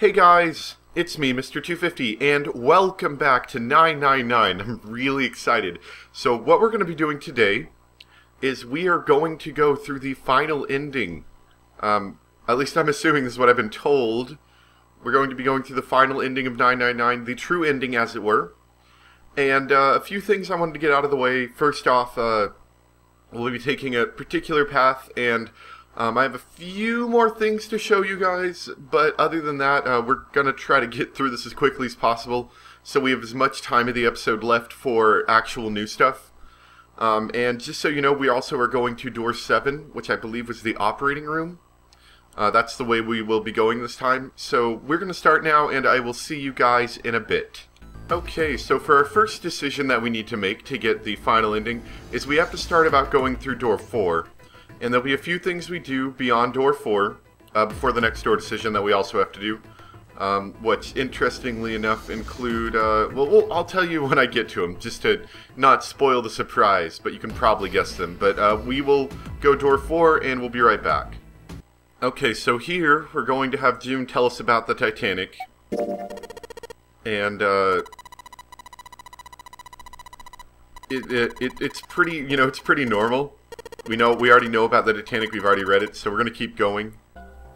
Hey guys, it's me, Mr. 250, and welcome back to 999. I'm really excited. So what we're going to be doing today is we are going to go through the final ending. At least I'm assuming this is what I've been told. We're going to be going through the final ending of 999, the true ending as it were. And a few things I wanted to get out of the way. First off, we'll be taking a particular path, and I have a few more things to show you guys, but other than that, we're going to try to get through this as quickly as possible, so we have as much time of the episode left for actual new stuff. And just so you know, we also are going to door 7, which I believe was the operating room. That's the way we will be going this time. So we're going to start now, and I will see you guys in a bit. Okay, so for our first decision that we need to make to get the final ending is we have to start about going through door 4. And there'll be a few things we do beyond door 4 before the next door decision that we also have to do. Which, interestingly enough, include... well, I'll tell you when I get to them, just to not spoil the surprise, but you can probably guess them. But we will go door 4, and we'll be right back. Okay, so here, we're going to have June tell us about the Titanic. And, it's pretty, you know, it's pretty normal. We already know about the Titanic, we've already read it, so we're going to keep going.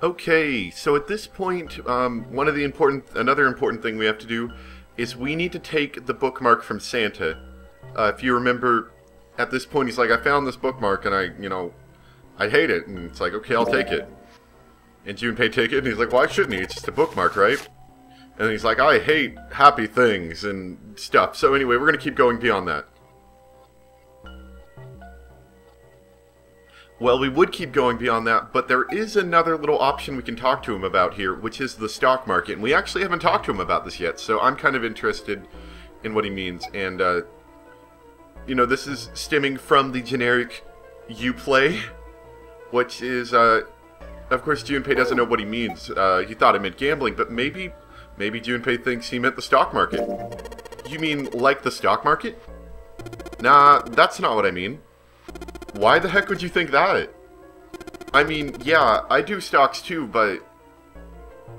Okay, so at this point, another important thing we have to do is we need to take the bookmark from Santa. If you remember, at this point he's like, I found this bookmark and I hate it. And it's like, okay, I'll take it. And Junpei take it, and he's like, why shouldn't he? It's just a bookmark, right? And he's like, I hate happy things and stuff. So anyway, we're going to keep going beyond that. Well, we would keep going beyond that, but there is another little option we can talk to him about here, which is the stock market. And we actually haven't talked to him about this yet, so I'm kind of interested in what he means. And, you know, this is stemming from the generic Uplay, which is, of course, Junpei doesn't know what he means. He thought it meant gambling, but maybe Junpei thinks he meant the stock market. You mean like the stock market? Nah, that's not what I mean. Why the heck would you think that? I mean, yeah, I do stocks too, but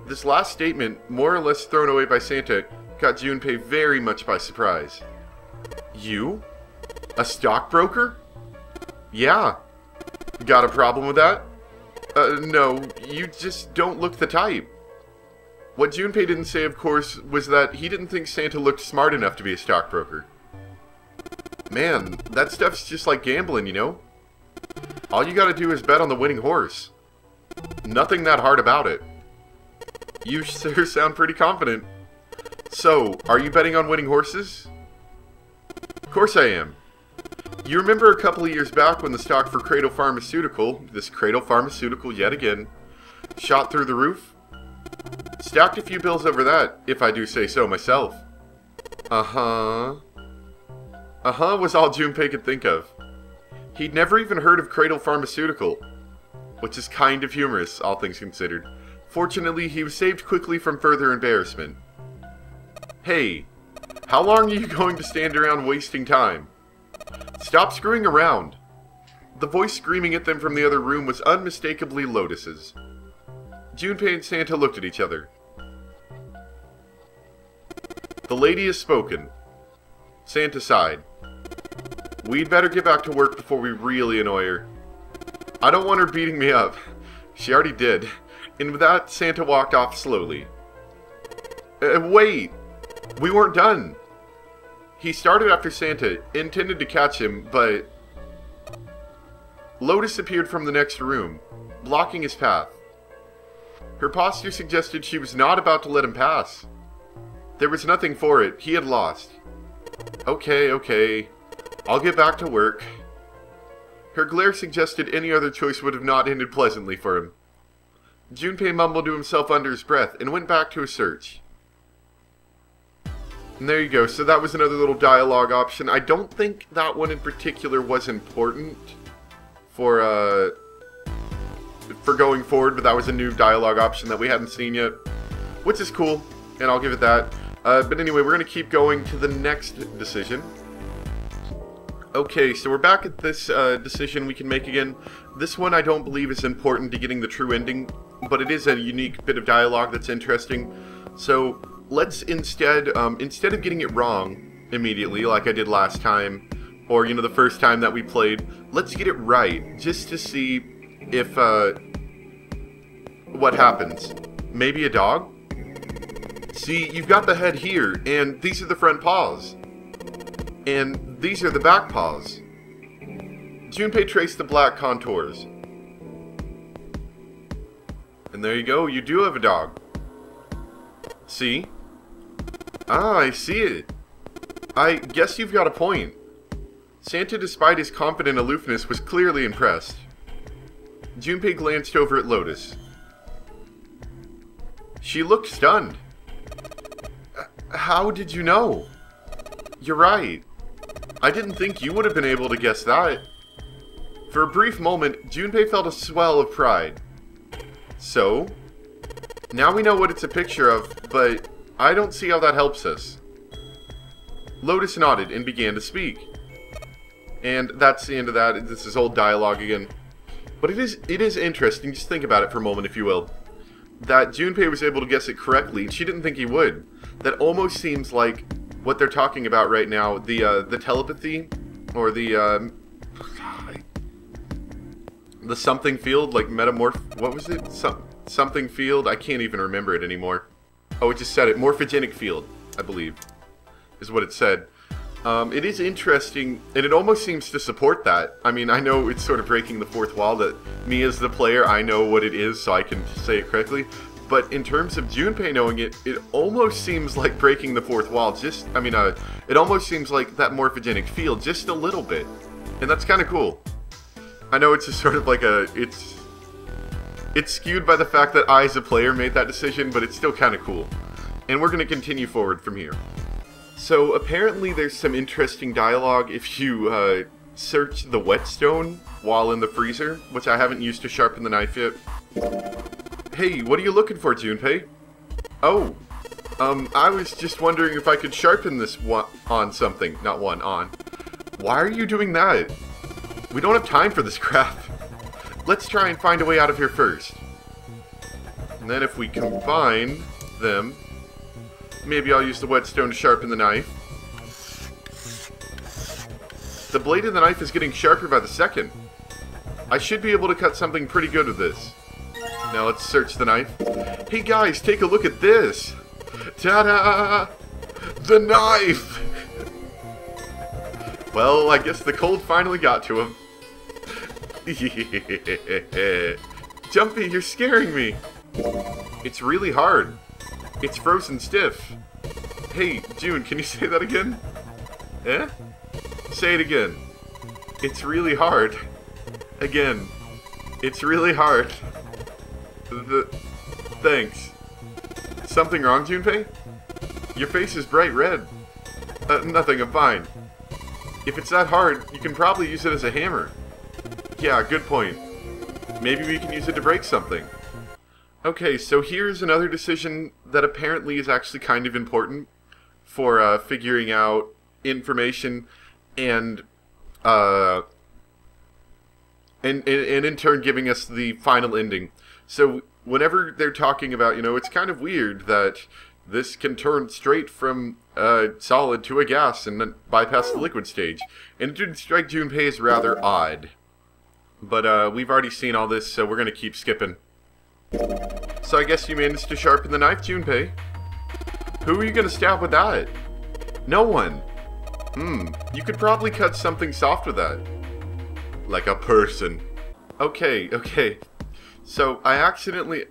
this last statement, more or less thrown away by Santa, got Junpei very much by surprise. You? A stockbroker? Yeah. Got a problem with that? No, you just don't look the type. What Junpei didn't say, of course, was that he didn't think Santa looked smart enough to be a stockbroker. Man, that stuff's just like gambling, you know? All you gotta do is bet on the winning horse. Nothing that hard about it. You sure sound pretty confident. So, are you betting on winning horses? Of course I am. You remember a couple of years back when the stock for Cradle Pharmaceutical, this Cradle Pharmaceutical yet again, shot through the roof? Stacked a few bills over that, if I do say so myself. Uh-huh was all Junpei could think of. He'd never even heard of Cradle Pharmaceutical, which is kind of humorous, all things considered. Fortunately, he was saved quickly from further embarrassment. Hey, how long are you going to stand around wasting time? Stop screwing around. The voice screaming at them from the other room was unmistakably Lotus's. Junpei and Santa looked at each other. The lady has spoken. Santa sighed. We'd better get back to work before we really annoy her. I don't want her beating me up. She already did. And with that, Santa walked off slowly. Wait! We weren't done! He started after Santa, intended to catch him, but... Lotus appeared from the next room, blocking his path. Her posture suggested she was not about to let him pass. There was nothing for it. He had lost. Okay. I'll get back to work. Her glare suggested any other choice would have not ended pleasantly for him. Junpei mumbled to himself under his breath and went back to his search. And there you go. So that was another little dialogue option. I don't think that one in particular was important for going forward, but that was a new dialogue option that we hadn't seen yet, which is cool, and I'll give it that. But anyway, we're going to keep going to the next decision. Okay, so we're back at this decision we can make again. This one I don't believe is important to getting the true ending. but it is a unique bit of dialogue that's interesting. So let's instead of getting it wrong immediately, like I did last time, or, you know, the first time that we played, let's get it right, just to see if, what happens. Maybe a dog? See, you've got the head here, and these are the front paws. And these are the back paws. Junpei traced the black contours. And there you go, you do have a dog. See? Ah, I see it. I guess you've got a point. Santa, despite his confident aloofness, was clearly impressed. Junpei glanced over at Lotus. She looked stunned. How did you know? You're right. I didn't think you would have been able to guess that. For a brief moment, Junpei felt a swell of pride. So, now we know what it's a picture of, but I don't see how that helps us. Lotus nodded and began to speak. And that's the end of that. This is old dialogue again. But it is interesting, just think about it for a moment if you will, that Junpei was able to guess it correctly, and she didn't think he would. That almost seems like what they're talking about right now, the telepathy, or the something field, like what was it? Something field? I can't even remember it anymore. Oh, it just said it. Morphogenic field, I believe, is what it said. It is interesting, and it almost seems to support that. I mean, I know it's sort of breaking the fourth wall that me as the player, I know what it is, so I can say it correctly. But in terms of Junpei knowing it, it almost seems like breaking the fourth wall. It almost seems like that morphogenic field, just a little bit. And that's kind of cool. I know it's just sort of like it's skewed by the fact that I as a player made that decision, but it's still kind of cool. And we're going to continue forward from here. So apparently there's some interesting dialogue if you search the whetstone while in the freezer, which I haven't used to sharpen the knife yet. Hey, what are you looking for, Junpei? Oh, I was just wondering if I could sharpen this on something. Not one, on. Why are you doing that? We don't have time for this crap. Let's try and find a way out of here first. And then if we combine them, maybe I'll use the whetstone to sharpen the knife. The blade of the knife is getting sharper by the second. I should be able to cut something pretty good with this. Now let's search the knife. Hey guys, take a look at this! Ta-da! The knife! Well, I guess the cold finally got to him. Jumpy, you're scaring me! It's really hard. It's frozen stiff. Hey, June, can you say that again? Eh? Say it again. It's really hard. Again. It's really hard. Thanks. Something wrong, Junpei? Your face is bright red. Nothing, I'm fine. If it's that hard, you can probably use it as a hammer. Yeah, good point. Maybe we can use it to break something. Okay, so here's another decision that apparently is actually kind of important for figuring out information and in turn giving us the final ending. So whenever they're talking about, you know, it's kind of weird that this can turn straight from solid to a gas and then bypass the liquid stage. And it did strike Junpei as rather odd. But we've already seen all this, so we're going to keep skipping. So I guess you managed to sharpen the knife, Junpei. Who are you going to stab with that? No one. You could probably cut something soft with that. Like a person. Okay. So I accidentally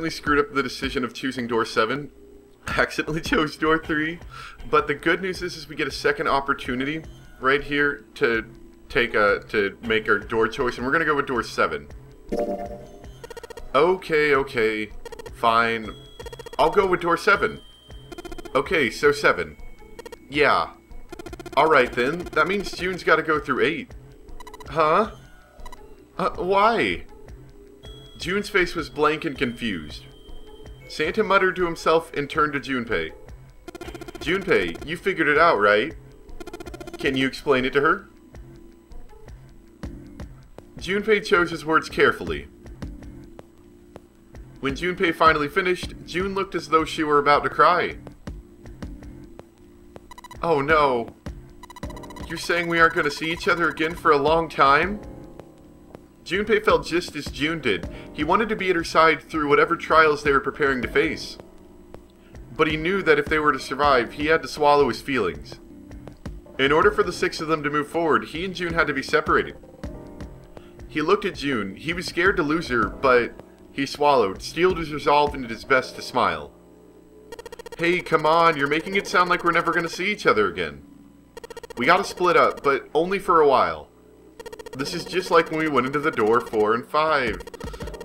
screwed up the decision of choosing door 7. I accidentally chose door 3. But the good news is we get a second opportunity right here to make our door choice, and we're gonna go with door 7. Okay, fine. I'll go with door 7. Okay, so 7. Yeah. Alright then, that means June's gotta go through 8. Huh? Why? June's face was blank and confused. Santa muttered to himself and turned to Junpei. Junpei, you figured it out, right? Can you explain it to her? Junpei chose his words carefully. When Junpei finally finished, June looked as though she were about to cry. Oh no. You're saying we aren't going to see each other again for a long time? Junpei felt just as June did. He wanted to be at her side through whatever trials they were preparing to face. But he knew that if they were to survive, he had to swallow his feelings. In order for the six of them to move forward, he and June had to be separated. He looked at June. He was scared to lose her, but he swallowed, steeled his resolve, and did his best to smile. Hey, come on, you're making it sound like we're never going to see each other again. We gotta split up, but only for a while. This is just like when we went into the door 4 and 5.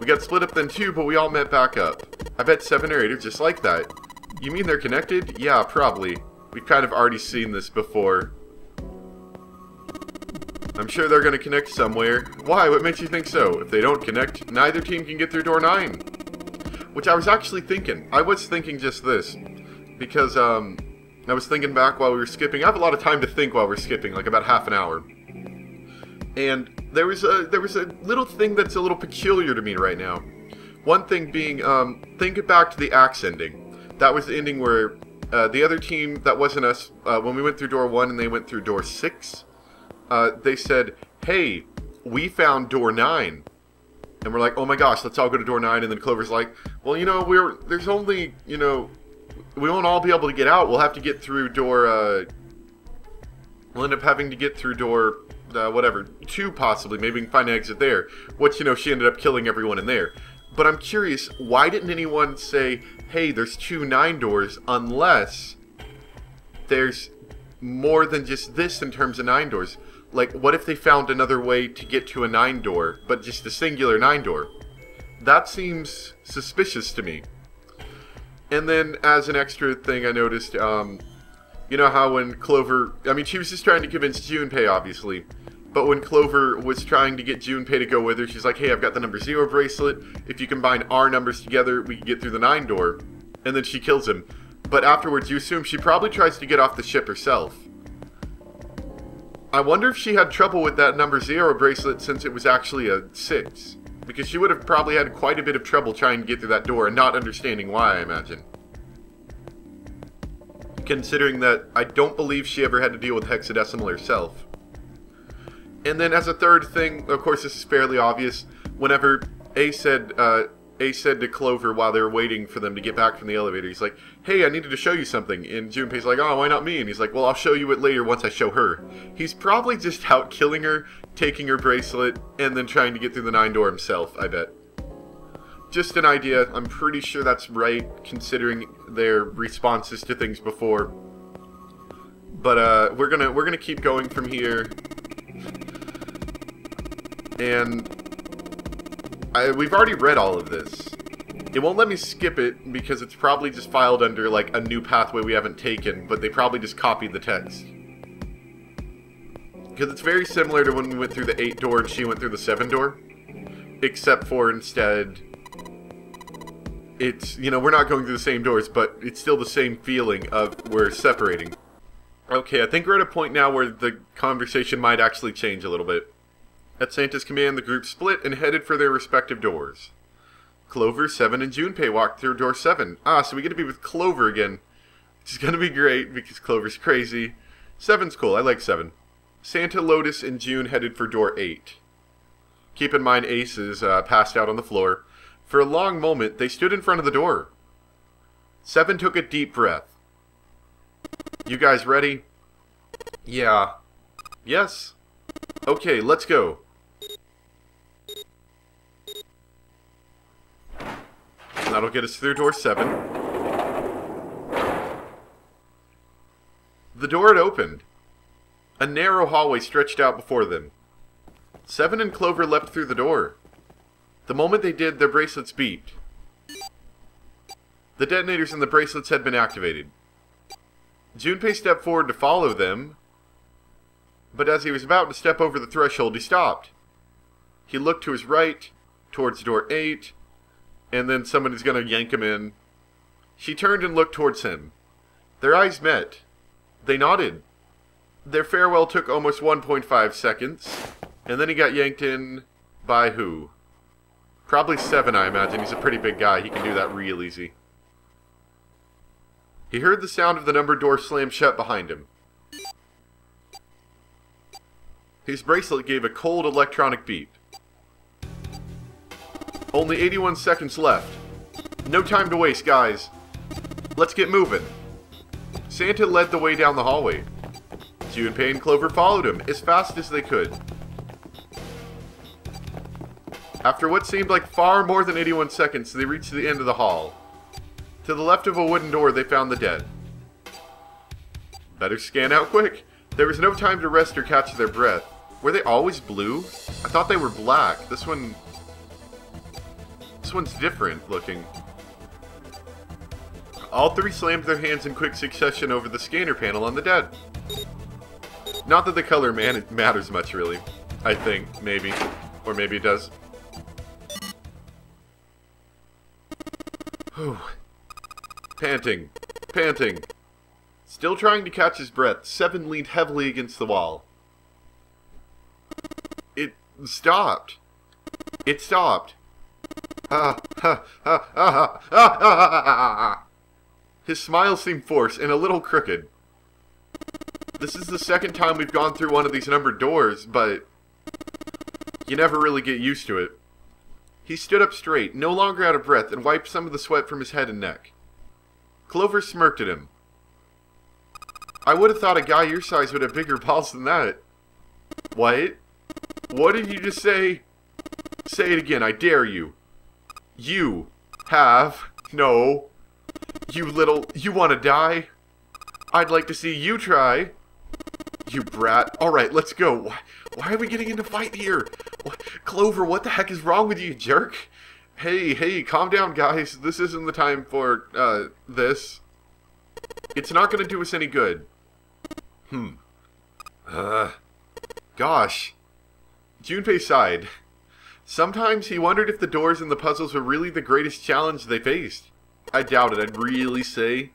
We got split up then too, but we all met back up. I bet 7 or 8 are just like that. You mean they're connected? Yeah, probably. We've kind of already seen this before. I'm sure they're gonna connect somewhere. Why? What makes you think so? If they don't connect, neither team can get through door 9. Which I was actually thinking. I was thinking just this. Because, I was thinking back while we were skipping. I have a lot of time to think while we're skipping, like about half an hour. And there was a little thing that's a little peculiar to me right now. One thing being, think back to the axe ending. That was the ending where the other team, that wasn't us, when we went through door 1 and they went through door 6, they said, hey, we found door 9. And we're like, oh my gosh, let's all go to door 9. And then Clover's like, well, you know, there's only, you know, we won't all be able to get out. We'll have to get through door, we'll end up having to get through door, whatever, 2 possibly. Maybe we can find an exit there. Which, you know, she ended up killing everyone in there. But I'm curious, why didn't anyone say, hey, there's 2 9 doors, unless there's more than just this in terms of 9 doors? Like, what if they found another way to get to a 9 door, but just a singular 9 door? That seems suspicious to me. And then, as an extra thing, I noticed, you know how when Clover, I mean, she was just trying to convince Junpei, obviously, but when Clover was trying to get Junpei to go with her, she's like, hey, I've got the number 0 bracelet. If you combine our numbers together, we can get through the 9 door. And then she kills him. But afterwards, you assume she probably tries to get off the ship herself. I wonder if she had trouble with that number 0 bracelet since it was actually a 6. Because she would have probably had quite a bit of trouble trying to get through that door and not understanding why, I imagine. Considering that I don't believe she ever had to deal with hexadecimal herself. And then as a third thing, of course this is fairly obvious, whenever A said to Clover while they were waiting for them to get back from the elevator, he's like, hey, I needed to show you something. And Junpei's like, oh, why not me? And he's like, well, I'll show you it later once I show her. He's probably just out killing her, taking her bracelet, and then trying to get through the 9 door himself, I bet. Just an idea. I'm pretty sure that's right, considering their responses to things before. But we're gonna keep going from here. And we've already read all of this. It won't let me skip it because it's probably just filed under like a new pathway we haven't taken, but they probably just copied the text. Because it's very similar to when we went through the 8 door and she went through the 7 door. Except for instead, it's, you know, we're not going through the same doors, but it's still the same feeling of we're separating. Okay, I think we're at a point now where the conversation might actually change a little bit. At Santa's command, the group split and headed for their respective doors. Clover, 7, and Junpei walked through door 7. Ah, so we get to be with Clover again. Which is going to be great, because Clover's crazy. 7's cool, I like 7. Santa, Lotus, and June headed for door 8. Keep in mind Ace is passed out on the floor. For a long moment, they stood in front of the door. 7 took a deep breath. You guys ready? Yeah. Yes? Okay, let's go. That'll get us through door 7. The door had opened. A narrow hallway stretched out before them. 7 and Clover leapt through the door. The moment they did, their bracelets beeped. The detonators in the bracelets had been activated. Junpei stepped forward to follow them, but as he was about to step over the threshold, he stopped. He looked to his right, towards door 8, and then somebody's going to yank him in. She turned and looked towards him. Their eyes met. They nodded. Their farewell took almost 1.5 seconds, and then he got yanked in by who? Probably 7, I imagine. He's a pretty big guy. He can do that real easy. He heard the sound of the numbered door slam shut behind him. His bracelet gave a cold electronic beep. Only 81 seconds left. No time to waste, guys. Let's get moving. Santa led the way down the hallway. Junpei and Clover followed him as fast as they could. After what seemed like far more than 81 seconds, they reached the end of the hall. To the left of a wooden door, they found the dead. Better scan out quick. There was no time to rest or catch their breath. Were they always blue? I thought they were black. This one's different looking. All three slammed their hands in quick succession over the scanner panel on the dead. Not that the color matters much, really. I think, maybe. Or maybe it does. Whew. Panting. Panting. Still trying to catch his breath, Seven leaned heavily against the wall. It stopped. It stopped. His smile seemed forced and a little crooked. This is the second time we've gone through one of these numbered doors, but you never really get used to it. He stood up straight, no longer out of breath, and wiped some of the sweat from his head and neck. Clover smirked at him. I would have thought a guy your size would have bigger balls than that. What? What did you just say? Say it again, I dare you. You have no... You want to die? I'd like to see you try. You brat. Alright, let's go. Why are we getting into fight here? Clover, what the heck is wrong with you, jerk? Hey, calm down, guys. This isn't the time for, this. It's not going to do us any good. Gosh. Junpei sighed. Sometimes he wondered if the doors and the puzzles were really the greatest challenge they faced. I doubt it. I'd really say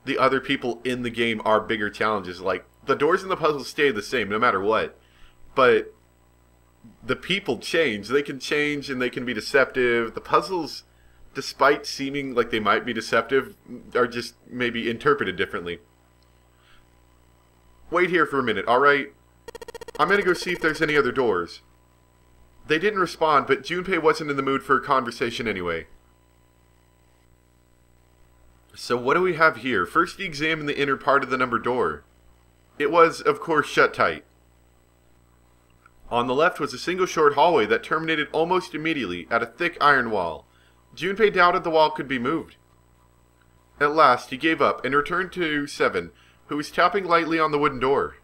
the other people in the game are bigger challenges. Like, the doors and the puzzles stay the same no matter what. But the people change. They can change and they can be deceptive. The puzzles, despite seeming like they might be deceptive, are just maybe interpreted differently. Wait here for a minute, alright? I'm gonna go see if there's any other doors. They didn't respond, but Junpei wasn't in the mood for a conversation anyway. So what do we have here? First he examined the inner part of the numbered door. It was, of course, shut tight. On the left was a single short hallway that terminated almost immediately at a thick iron wall. Junpei doubted the wall could be moved. At last he gave up and returned to Seven, who was tapping lightly on the wooden door.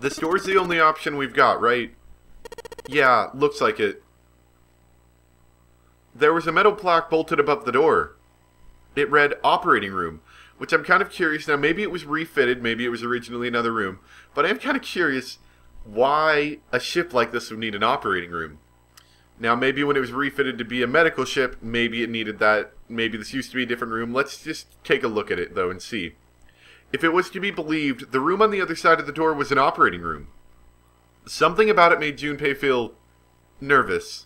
This door's the only option we've got, right? Yeah, looks like it. There was a metal plaque bolted above the door. It read operating room, which I'm kind of curious. Now, maybe it was refitted, maybe it was originally another room, but I'm kind of curious why a ship like this would need an operating room. Now, maybe when it was refitted to be a medical ship, maybe it needed that. Maybe this used to be a different room. Let's just take a look at it, though, and see. If it was to be believed, the room on the other side of the door was an operating room. Something about it made Junpei feel nervous.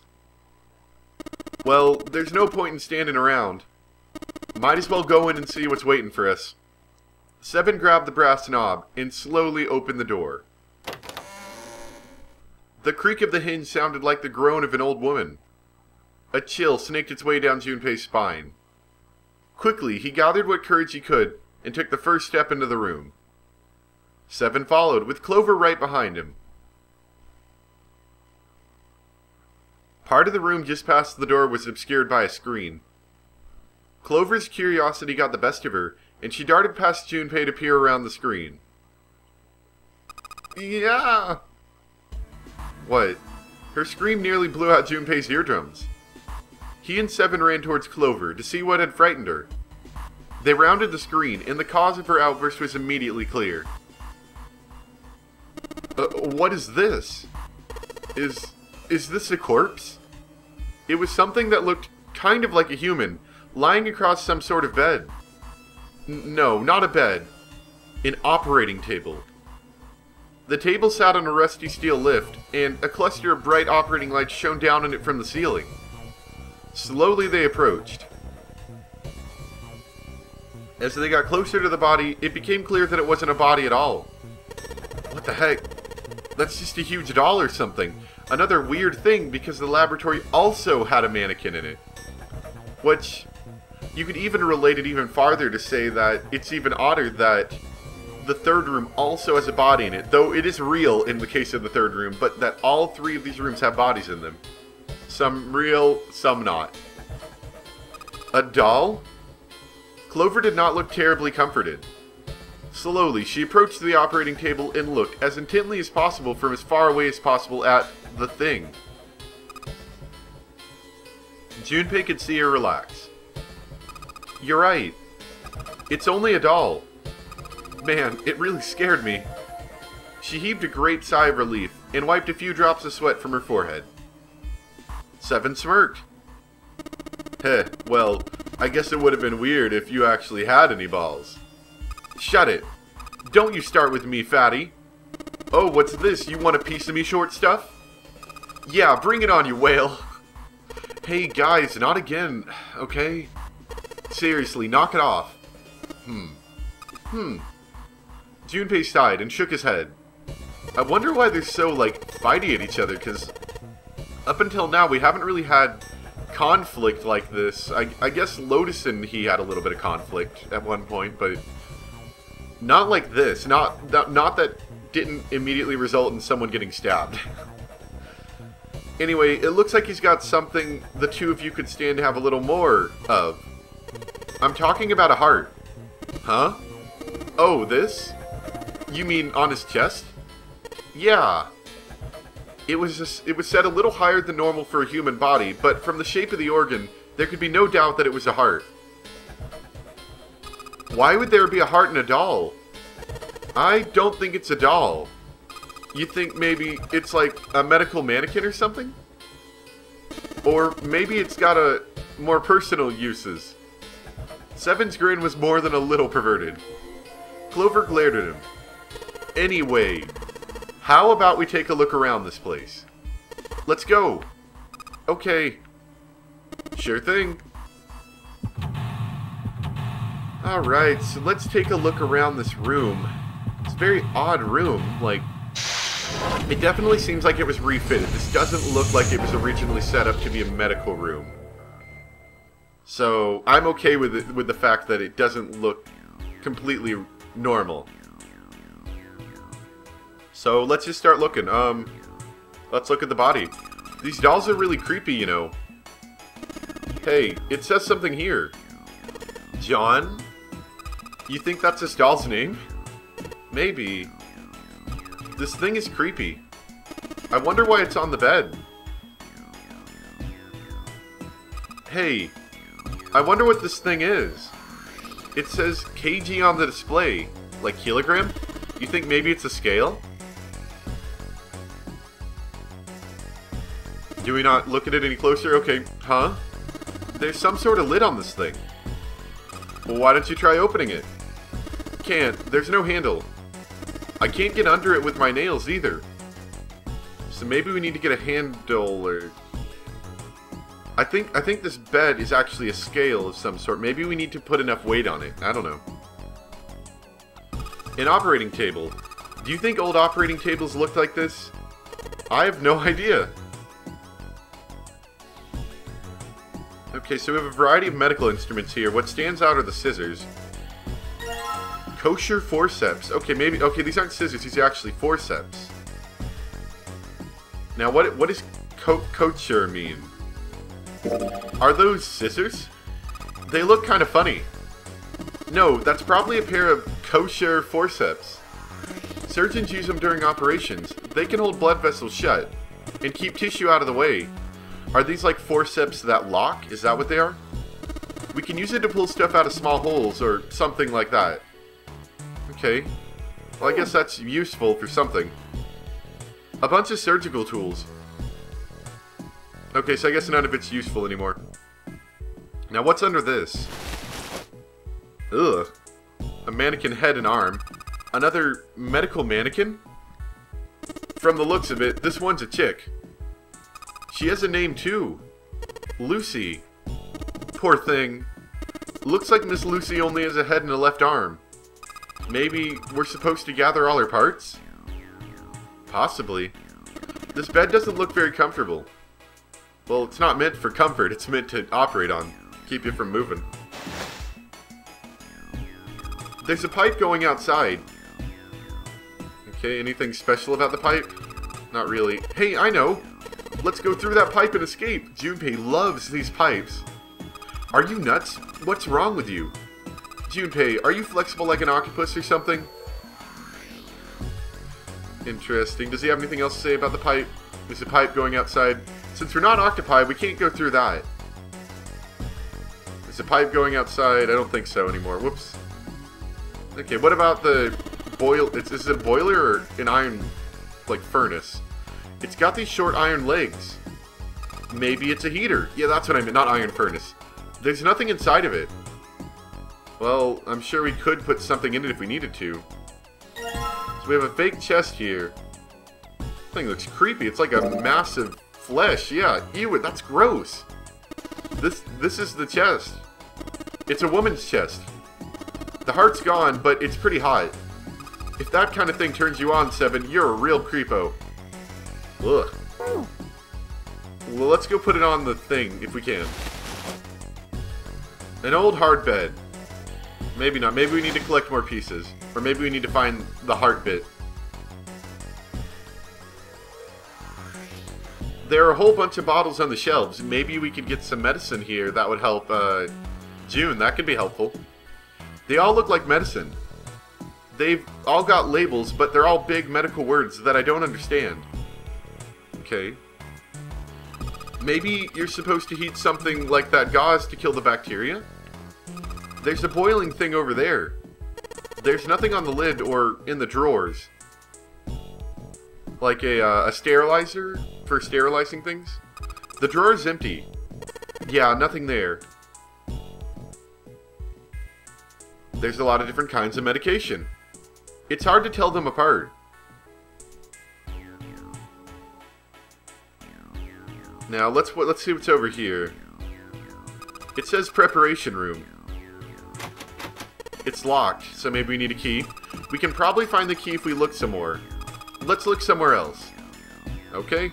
Well, there's no point in standing around. Might as well go in and see what's waiting for us. Seven grabbed the brass knob and slowly opened the door. The creak of the hinge sounded like the groan of an old woman. A chill snaked its way down Junpei's spine. Quickly, he gathered what courage he could and took the first step into the room. Seven followed, with Clover right behind him. Part of the room just past the door was obscured by a screen. Clover's curiosity got the best of her, and she darted past Junpei to peer around the screen. Yeah! What? Her scream nearly blew out Junpei's eardrums. He and Seven ran towards Clover to see what had frightened her. They rounded the screen, and the cause of her outburst was immediately clear. What is this? Is this a corpse? It was something that looked kind of like a human, lying across some sort of bed. No, not a bed. An operating table. The table sat on a rusty steel lift, and a cluster of bright operating lights shone down on it from the ceiling. Slowly they approached. As they got closer to the body, it became clear that it wasn't a body at all. What the heck? That's just a huge doll or something. Another weird thing, because the laboratory also had a mannequin in it. Which, you could even relate it even farther to say that it's even odder that the third room also has a body in it, though it is real in the case of the third room, but that all three of these rooms have bodies in them. Some real, some not. A doll? Clover did not look terribly comforted. Slowly, she approached the operating table and looked as intently as possible from as far away as possible at the thing. Junpei could see her relax. You're right. It's only a doll. Man, it really scared me. She heaved a great sigh of relief and wiped a few drops of sweat from her forehead. Seven smirked. Heh, well, I guess it would have been weird if you actually had any balls. Shut it. Don't you start with me, fatty. Oh, what's this? You want a piece of me, short stuff? Yeah, bring it on, you whale. Hey, guys, not again, okay? Seriously, knock it off. Junpei sighed and shook his head. I wonder why they're so, like, fighty at each other, because up until now we haven't really had conflict like this. I guess Lotus and he had a little bit of conflict at one point, but not like this. Not that didn't immediately result in someone getting stabbed. Anyway, it looks like he's got something the two of you could stand to have a little more of. I'm talking about a heart. Huh? Oh, this? You mean on his chest? Yeah. It was set a little higher than normal for a human body, but from the shape of the organ, there could be no doubt that it was a heart. Why would there be a heart in a doll? I don't think it's a doll. You think maybe it's like a medical mannequin or something? Or maybe it's got a more personal uses. Seven's grin was more than a little perverted. Clover glared at him. Anyway, how about we take a look around this place? Let's go. Okay. Sure thing. Alright, so let's take a look around this room. It's a very odd room, like, it definitely seems like it was refitted. This doesn't look like it was originally set up to be a medical room. So, I'm okay with it, with the fact that it doesn't look completely normal. So, let's just start looking. Let's look at the body. These dolls are really creepy, you know. Hey, it says something here. John? You think that's this doll's name? Maybe. This thing is creepy. I wonder why it's on the bed. Hey, I wonder what this thing is. It says kg on the display. Like kilogram? You think maybe it's a scale? Do we not look at it any closer? Okay, huh? There's some sort of lid on this thing. Well, why don't you try opening it? Can't. There's no handle. I can't get under it with my nails either. So maybe we need to get a handle or... I think this bed is actually a scale of some sort. Maybe we need to put enough weight on it. I don't know. An operating table. Do you think old operating tables looked like this? I have no idea. Okay, so we have a variety of medical instruments here. What stands out are the scissors. Kosher forceps. Okay, maybe... Okay, these aren't scissors. These are actually forceps. Now, what does kosher mean? Are those scissors? They look kind of funny. No, that's probably a pair of kosher forceps. Surgeons use them during operations. They can hold blood vessels shut and keep tissue out of the way. Are these like forceps that lock? Is that what they are? We can use it to pull stuff out of small holes or something like that. Okay. Well, I guess that's useful for something. A bunch of surgical tools. Okay, so I guess none of it's useful anymore. Now, what's under this? Ugh. A mannequin head and arm. Another medical mannequin? From the looks of it, this one's a chick. She has a name too. Lucy. Poor thing. Looks like Miss Lucy only has a head and a left arm. Maybe we're supposed to gather all her parts? Possibly. This bed doesn't look very comfortable. Well, it's not meant for comfort, it's meant to operate on. Keep you from moving. There's a pipe going outside. Okay, anything special about the pipe? Not really. Hey, I know! Let's go through that pipe and escape! Junpei loves these pipes. Are you nuts? What's wrong with you? Junpei, are you flexible like an octopus or something? Interesting. Does he have anything else to say about the pipe? There's a pipe going outside. Since we're not octopi, we can't go through that. There's a pipe going outside. I don't think so anymore. Whoops. Okay, what about the boil? Is it a boiler or an iron, like, furnace? It's got these short iron legs. Maybe it's a heater. Yeah, that's what I meant. Not iron furnace. There's nothing inside of it. Well, I'm sure we could put something in it if we needed to. So we have a fake chest here. This thing looks creepy. It's like a massive flesh. Yeah, ew, that's gross. This is the chest. It's a woman's chest. The heart's gone, but it's pretty hot. If that kind of thing turns you on, Seven, you're a real creepo. Ugh. Well, let's go put it on the thing, if we can. An old hard bed. Maybe not. Maybe we need to collect more pieces. Or maybe we need to find the heart bit. There are a whole bunch of bottles on the shelves. Maybe we could get some medicine here that would help, June. That could be helpful. They all look like medicine. They've all got labels, but they're all big medical words that I don't understand. Okay. Maybe you're supposed to heat something like that gauze to kill the bacteria? There's a boiling thing over there. There's nothing on the lid or in the drawers. Like a sterilizer for sterilizing things? The drawer's empty. Yeah, nothing there. There's a lot of different kinds of medication. It's hard to tell them apart. Now, let's see what's over here. It says preparation room. It's locked, so maybe we need a key. We can probably find the key if we look some more. Let's look somewhere else. Okay?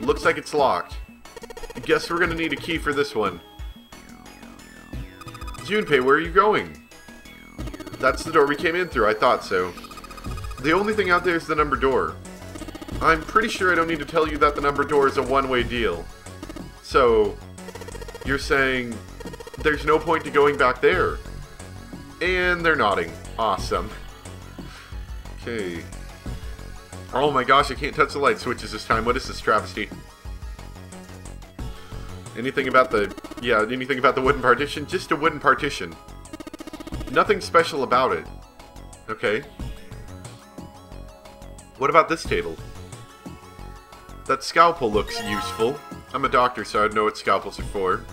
Looks like it's locked. Guess we're gonna need a key for this one. Junpei, where are you going? That's the door we came in through, I thought so. The only thing out there is the number door. I'm pretty sure I don't need to tell you that the number door is a one-way deal. So, you're saying there's no point to going back there. And they're nodding. Awesome. Okay. Oh my gosh, I can't touch the light switches this time. What is this travesty? Anything about the... Yeah, anything about the wooden partition? Just a wooden partition. Nothing special about it. Okay. What about this table? That scalpel looks useful. I'm a doctor, so I'd know what scalpels are for.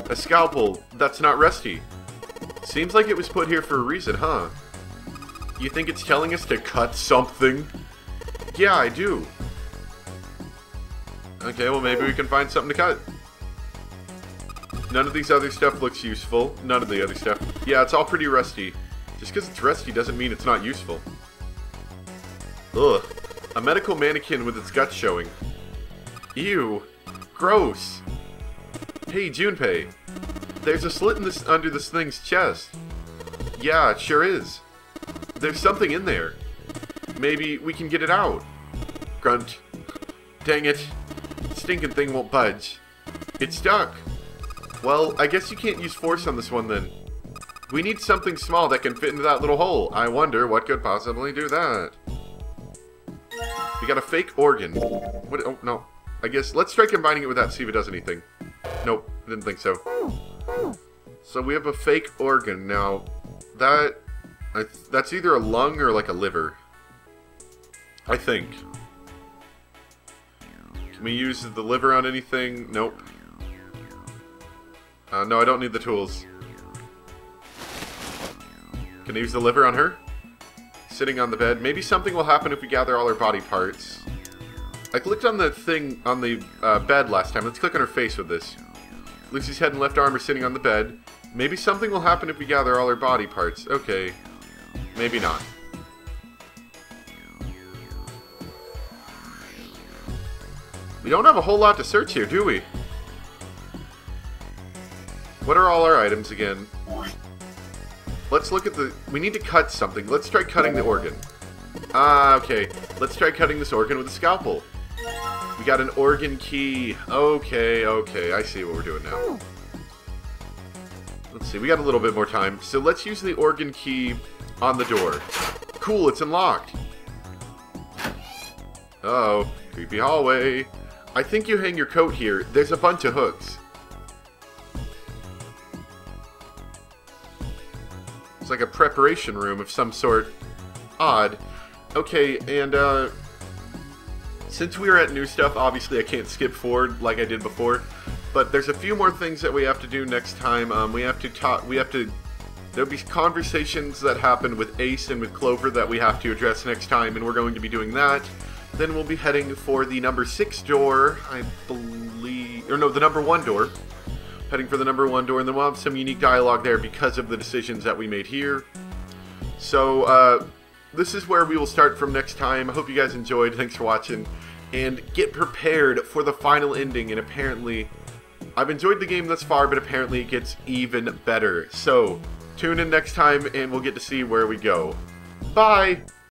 A scalpel that's not rusty. Seems like it was put here for a reason, huh? You think it's telling us to cut something? Yeah, I do. Okay, well maybe we can find something to cut. None of these other stuff looks useful. None of the other stuff. Yeah, it's all pretty rusty. Just because it's rusty doesn't mean it's not useful. Ugh. A medical mannequin with its guts showing. Ew. Gross. Hey, Junpei. There's a slit in under this thing's chest. Yeah, it sure is. There's something in there. Maybe we can get it out. Grunt. Dang it. Stinking thing won't budge. It's stuck. Well, I guess you can't use force on this one then. We need something small that can fit into that little hole. I wonder what could possibly do that. We got a fake organ. What? Oh, no. I guess let's try combining it with that, see if it does anything. Nope, didn't think so. So we have a fake organ. Now, that's either a lung or like a liver. I think. Can we use the liver on anything? Nope. No, I don't need the tools. Can I use the liver on her? Sitting on the bed. Maybe something will happen if we gather all her body parts. I clicked on the thing on the bed last time. Let's click on her face with this. Lucy's head and left arm are sitting on the bed. Maybe something will happen if we gather all her body parts. Okay. Maybe not. We don't have a whole lot to search here, do we? What are all our items again? Let's look at the... We need to cut something. Let's try cutting the organ. Okay. Let's try cutting this organ with a scalpel. We got an organ key. Okay, okay. I see what we're doing now. Let's see. We got a little bit more time. So let's use the organ key on the door. Cool, it's unlocked. Uh-oh. Creepy hallway. I think you hang your coat here. There's a bunch of hooks. It's like a preparation room of some sort. Odd. Okay, and since we are at new stuff, obviously I can't skip forward like I did before. But there's a few more things that we have to do next time. We have to talk. There'll be conversations that happen with Ace and with Clover that we have to address next time, and we're going to be doing that. Then we'll be heading for the number 6 door, I believe, or no, the number 1 door. Heading for the number 1 door, and then we'll have some unique dialogue there because of the decisions that we made here. So, this is where we will start from next time. I hope you guys enjoyed. Thanks for watching. And get prepared for the final ending. And apparently, I've enjoyed the game thus far, but apparently it gets even better. So, tune in next time, and we'll get to see where we go. Bye!